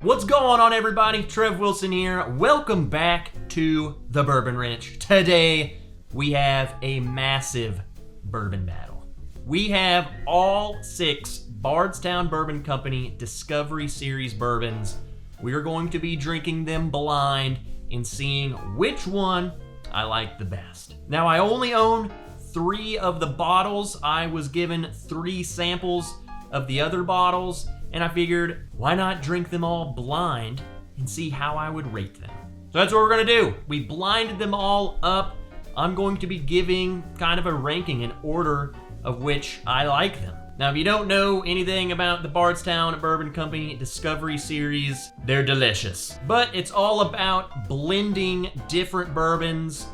What's going on, everybody? Trev Wilson here. Welcome back to the Bourbon Ranch. Today, we have a massive bourbon battle. We have all 6 Bardstown Bourbon Company Discovery Series bourbons. We are going to be drinking them blind and seeing which one I like the best. Now, I only own 3 of the bottles. I was given 3 samples of the other bottles, and I figured, why not drink them all blind and see how I would rate them? So that's what we're gonna do. We blinded them all up. I'm going to be giving kind of a ranking in order of which I like them. Now, if you don't know anything about the Bardstown Bourbon Company Discovery Series, they're delicious. But it's all about blending different bourbons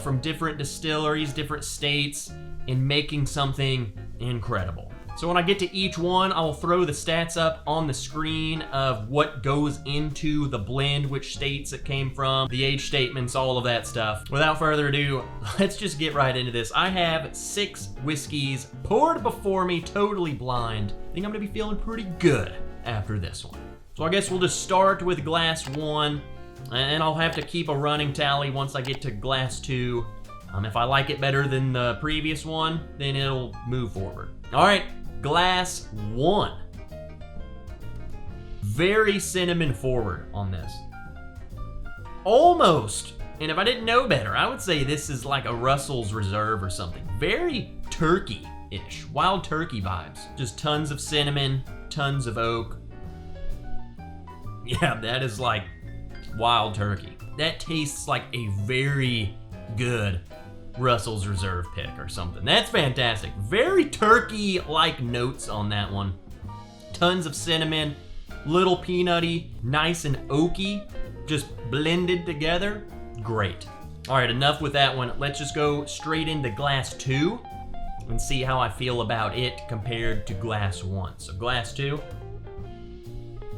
from different distilleries, different states, and making something incredible. So when I get to each one, I'll throw the stats up on the screen of what goes into the blend, which states it came from, the age statements, all of that stuff. Without further ado, let's just get right into this. I have 6 whiskeys poured before me, totally blind. I think I'm gonna be feeling pretty good after this one. So I guess we'll just start with glass 1, and I'll have to keep a running tally once I get to glass 2. If I like it better than the previous one, then it'll move forward. All right. Glass 1. Very cinnamon forward on this. Almost, and if I didn't know better, I would say this is like a Russell's Reserve or something. Very turkey-ish, wild turkey vibes. Just tons of cinnamon, tons of oak. Yeah, that is like wild turkey. That tastes like a very good Russell's Reserve pick or something. That's fantastic. Very turkey-like notes on that one. Tons of cinnamon, little peanutty, nice and oaky, just blended together. Great. All right, enough with that one. Let's just go straight into glass 2 and see how I feel about it compared to glass 1. So glass 2.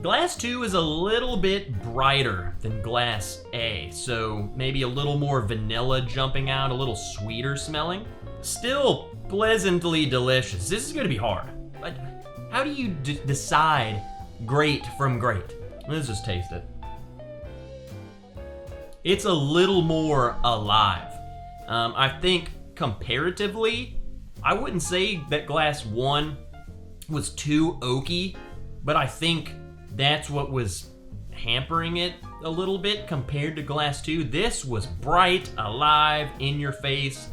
Glass 2 is a little bit brighter than glass A, so maybe a little more vanilla jumping out, a little sweeter smelling. Still pleasantly delicious. This is gonna be hard, but how do you decide great from great? Let's just taste it. It's a little more alive. I think comparatively, I wouldn't say that glass 1 was too oaky, but I think that's what was hampering it a little bit compared to glass 2. This was bright, alive, in your face,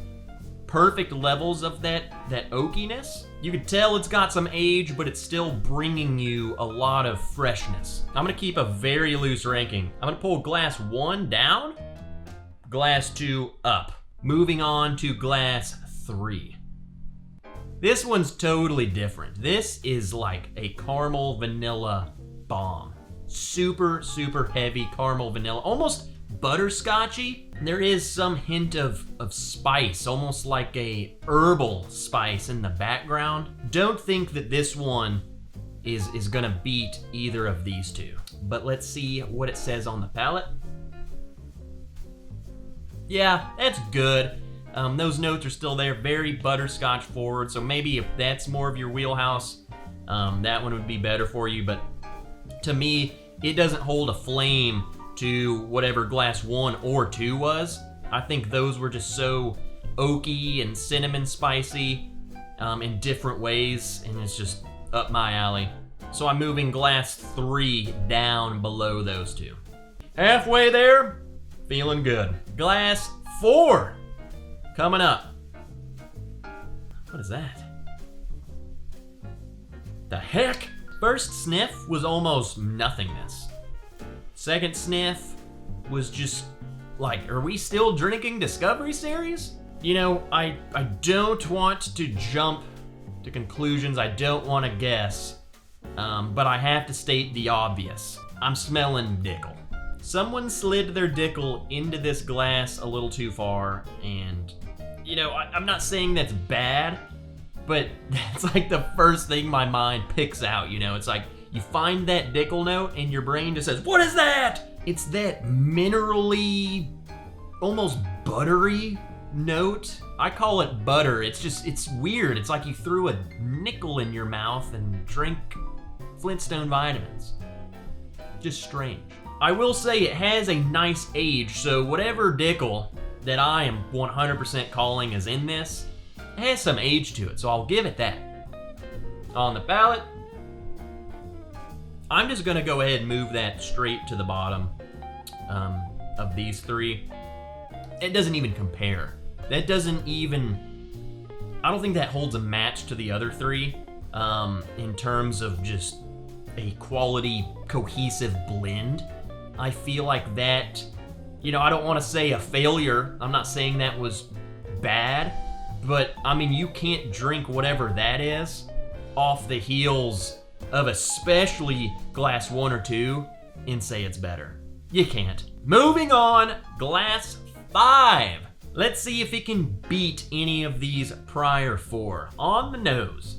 perfect levels of that oakiness. You could tell it's got some age, but it's still bringing you a lot of freshness. I'm gonna keep a very loose ranking. I'm gonna pull glass 1 down, glass 2 up. Moving on to glass 3. This one's totally different. This is like a caramel vanilla bomb. Super, super heavy caramel vanilla, almost butterscotchy. There is some hint of spice, almost like a herbal spice in the background. Don't think that this one is gonna beat either of these two, but let's see what it says on the palate. Yeah, that's good. Those notes are still there, very butterscotch forward, so maybe if that's more of your wheelhouse, that one would be better for you, but to me, it doesn't hold a flame to whatever glass 1 or 2 was. I think those were just so oaky and cinnamon spicy in different ways, and it's just up my alley. So I'm moving glass 3 down below those 2. Halfway there, feeling good. Glass 4 coming up. What is that? The heck? First sniff was almost nothingness. Second sniff was just like, are we still drinking Discovery Series? You know, I don't want to jump to conclusions. I don't want to guess, but I have to state the obvious. I'm smelling Dickel. Someone slid their Dickel into this glass a little too far, and you know, I'm not saying that's bad, but that's like the first thing my mind picks out, you know? It's like you find that Dickel note and your brain just says, what is that? It's that minerally, almost buttery note. I call it butter. It's weird. It's like you threw a nickel in your mouth and drank Flintstone vitamins. just strange. I will say it has a nice age, so whatever Dickel that I am 100% calling is in this, it has some age to it, so I'll give it that. On the palate, I'm just gonna go ahead and move that straight to the bottom of these three. It doesn't even compare. That doesn't even, I don't think that holds a match to the other three in terms of just a quality, cohesive blend. I feel like that, you know, I don't want to say a failure. I'm not saying that was bad, but I mean, you can't drink whatever that is off the heels of especially glass 1 or 2 and say it's better. You can't. Moving on, glass 5. Let's see if it can beat any of these prior 4. On the nose.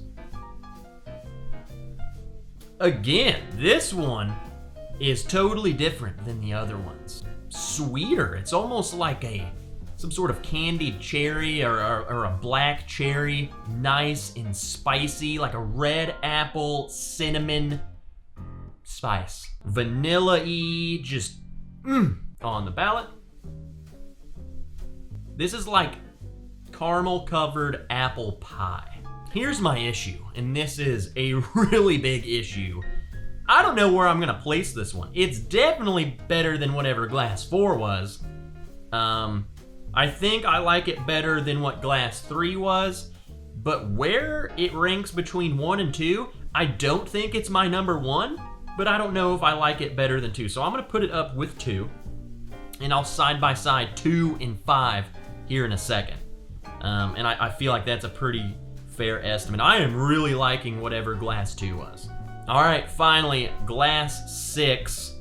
Again, this one is totally different than the other ones. Sweeter. It's almost like some sort of candied cherry or a black cherry. Nice and spicy, like a red apple cinnamon spice. Vanilla-y, just on the palate. This is like caramel covered apple pie. Here's my issue, and this is a really big issue. I don't know where I'm gonna place this one. It's definitely better than whatever glass 4 was. I think I like it better than what glass 3 was, but where it ranks between 1 and 2, I don't think it's my number 1, but I don't know if I like it better than 2. So I'm gonna put it up with 2, and I'll side by side 2 and 5 here in a second. And I feel like that's a pretty fair estimate. I am really liking whatever glass 2 was. All right, finally, glass 6,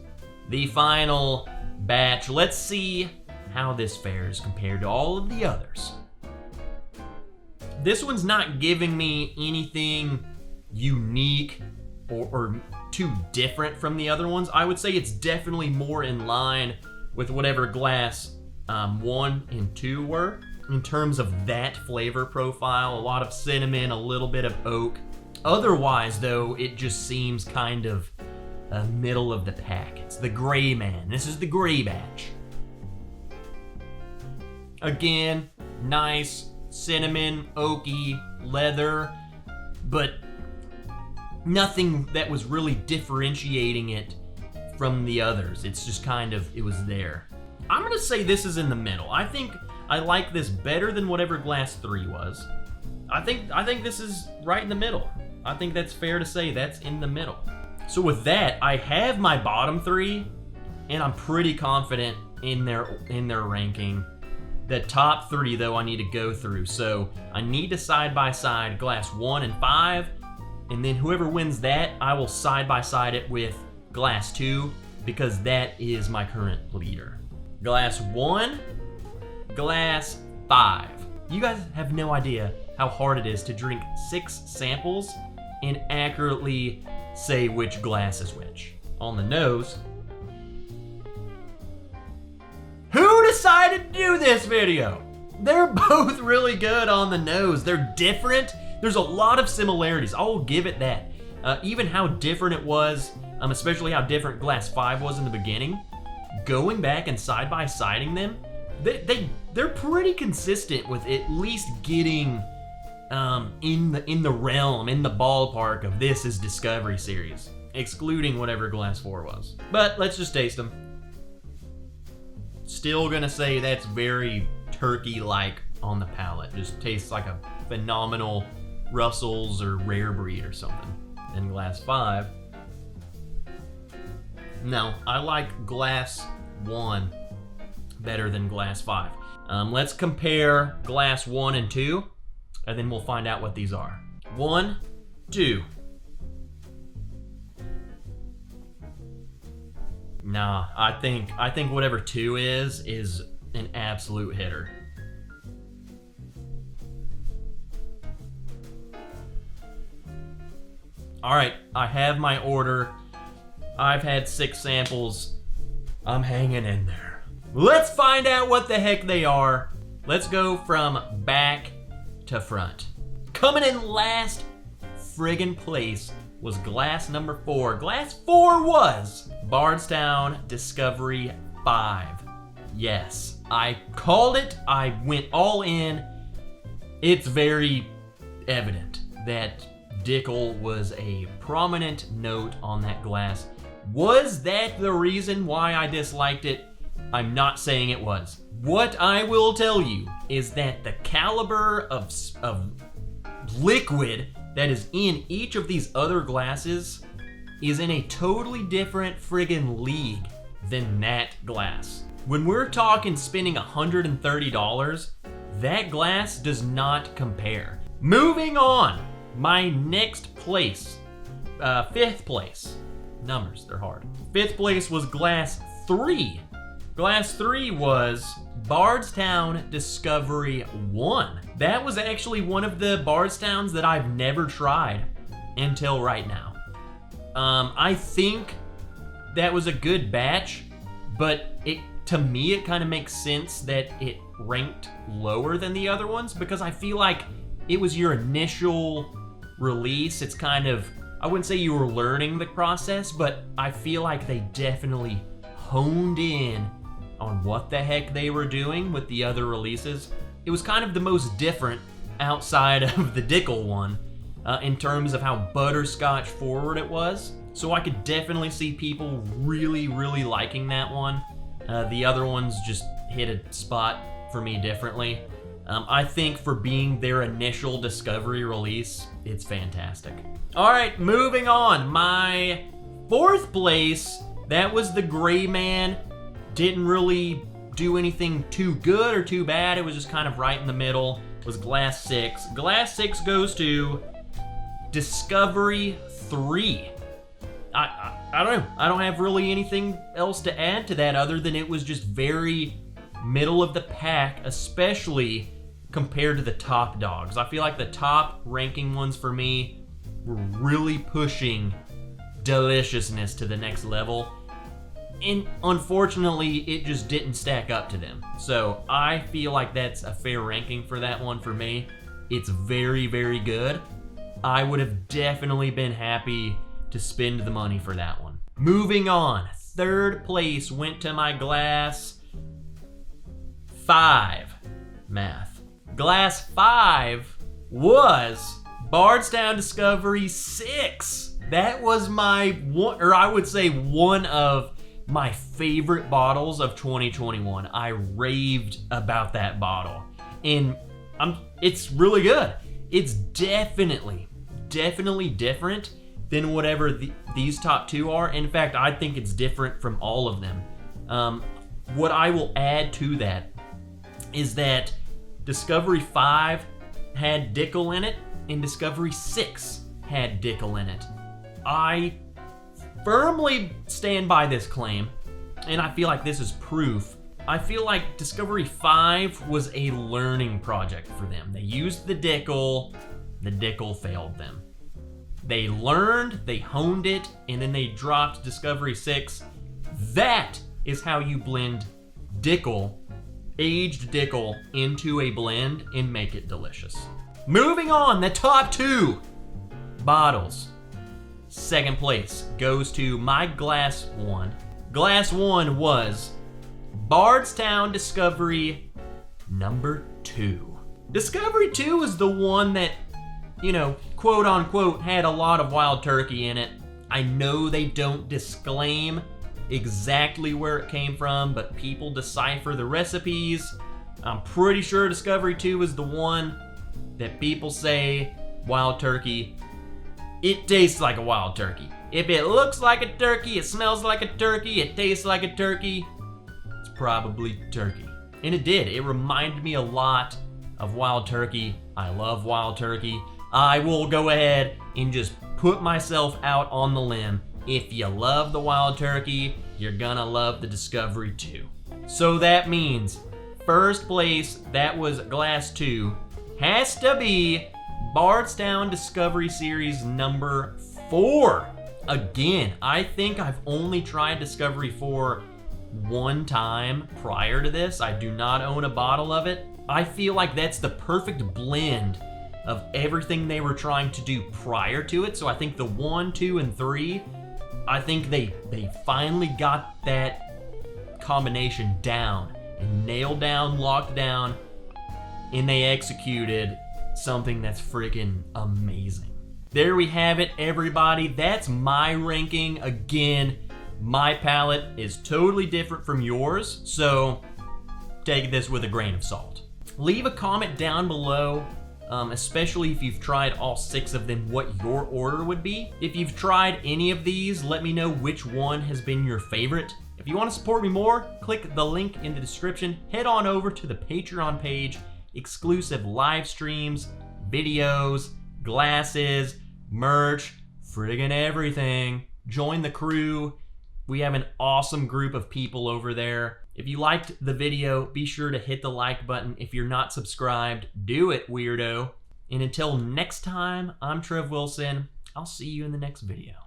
the final batch. Let's see how this fares compared to all of the others. This one's not giving me anything unique or too different from the other ones. I would say it's definitely more in line with whatever glass 1 and 2 were in terms of that flavor profile. A lot of cinnamon, a little bit of oak. Otherwise, though, it just seems kind of middle of the pack. It's the gray man. This is the gray batch. Again, nice cinnamon, oaky, leather, but nothing that was really differentiating it from the others. It's just kind of, it was there. I'm gonna say this is in the middle. I think I like this better than whatever glass 3 was. I think this is right in the middle. I think that's fair to say that's in the middle. So with that, I have my bottom 3, and I'm pretty confident in their ranking. The top 3, though, I need to go through. So I need to side by side glass 1 and 5, and then whoever wins that, I will side by side it with glass 2, because that is my current leader. Glass 1, glass 5. You guys have no idea how hard it is to drink 6 samples and accurately say which glass is which. On the nose. Who decided to do this video? They're both really good on the nose. They're different. There's a lot of similarities. I will give it that. Even how different it was, especially how different glass 5 was in the beginning, going back and side by siding them, they're pretty consistent with at least getting in the realm, in the ballpark of this is Discovery Series, excluding whatever glass 4 was. But let's just taste them. Still gonna say that's very turkey-like on the palate. Just tastes like a phenomenal Russell's or Rare Breed or something. And glass 5. No, I like glass 1 better than glass 5. Let's compare glass 1 and 2, and then we'll find out what these are. 1, 2. Nah, I think whatever 2 is an absolute hitter. All right, I have my order. I've had 6 samples. I'm hanging in there. Let's find out what the heck they are. Let's go from back to front. Coming in last friggin' place was glass number 4. Glass 4 was Bardstown Discovery 5. Yes, I called it. I went all in. It's very evident that Dickel was a prominent note on that glass. Was that the reason why I disliked it? I'm not saying it was. What I will tell you is that the caliber of liquid that is in each of these other glasses is in a totally different friggin' league than that glass. When we're talking spending $130, that glass does not compare. Moving on, my next place, 5th place. Numbers, they're hard. 5th place was glass 3. Glass 3 was Bardstown Discovery 1. That was actually one of the Bardstowns that I've never tried until right now. I think that was a good batch, but to me it kind of makes sense that it ranked lower than the other ones because I feel like it was your initial release. It's kind of, I wouldn't say you were learning the process, but I feel like they definitely honed in on what the heck they were doing with the other releases. It was kind of the most different outside of the Dickel one in terms of how butterscotch forward it was. So I could definitely see people really, really liking that one. The other ones just hit a spot for me differently. I think for being their initial Discovery release, it's fantastic. All right, moving on. My 4th place, that was the Gray Man. Didn't really do anything too good or too bad. It was just kind of right in the middle. It was glass 6. Glass 6 goes to Discovery 3. I don't know. I don't have really anything else to add to that other than it was just very middle of the pack, especially compared to the top dogs. I feel like the top ranking ones for me were really pushing deliciousness to the next level. And unfortunately, it just didn't stack up to them. So I feel like that's a fair ranking for that one for me. It's very, very good. I would have definitely been happy to spend the money for that one. Moving on, 3rd place went to my glass 5. Math. Glass 5 was Bardstown Discovery 6. That was my one, or I would say one of my favorite bottles of 2021. I raved about that bottle. And it's really good. It's definitely different than whatever these top 2 are. In fact, I think it's different from all of them. What I will add to that is that Discovery 5 had Dickel in it, and Discovery 6 had Dickel in it. I firmly stand by this claim, and I feel like this is proof. I feel like Discovery 5 was a learning project for them. They used the Dickel failed them. They learned, they honed it, and then they dropped Discovery 6. That is how you blend Dickel, aged Dickel, into a blend and make it delicious. Moving on, the top 2 bottles. 2nd place goes to my Glass 1. Glass 1 was Bardstown Discovery number 2. Discovery 2 is the one that, quote unquote, had a lot of wild turkey in it. I know they don't disclaim exactly where it came from, but people decipher the recipes. I'm pretty sure Discovery 2 is the one that people say wild turkey. It tastes like a wild turkey. If it looks like a turkey, it smells like a turkey, it tastes like a turkey, it's probably turkey. And it did. It reminded me a lot of wild turkey. I love wild turkey. I will go ahead and just put myself out on the limb. If you love the wild turkey, you're gonna love the Discovery 2. So that means 1st place, that was Glass 2, has to be Bardstown Discovery Series number 4. Again, I think I've only tried Discovery 4 one time prior to this. I do not own a bottle of it. I feel like that's the perfect blend of everything they were trying to do prior to it. So I think the 1, 2, and 3, I think they finally got that combination down and nailed down, locked down, and they executed something that's freaking amazing. There we have it, everybody. That's my ranking. Again, my palate is totally different from yours, so take this with a grain of salt. Leave a comment down below, especially if you've tried all 6 of them, what your order would be. If you've tried any of these, let me know which one has been your favorite. If you want to support me more, click the link in the description. Head on over to the Patreon page, exclusive live streams, videos, glasses, merch, friggin' everything. Join the crew. We have an awesome group of people over there. If you liked the video, be sure to hit the like button. If you're not subscribed, do it, weirdo. And until next time, I'm Trev Wilson. I'll see you in the next video.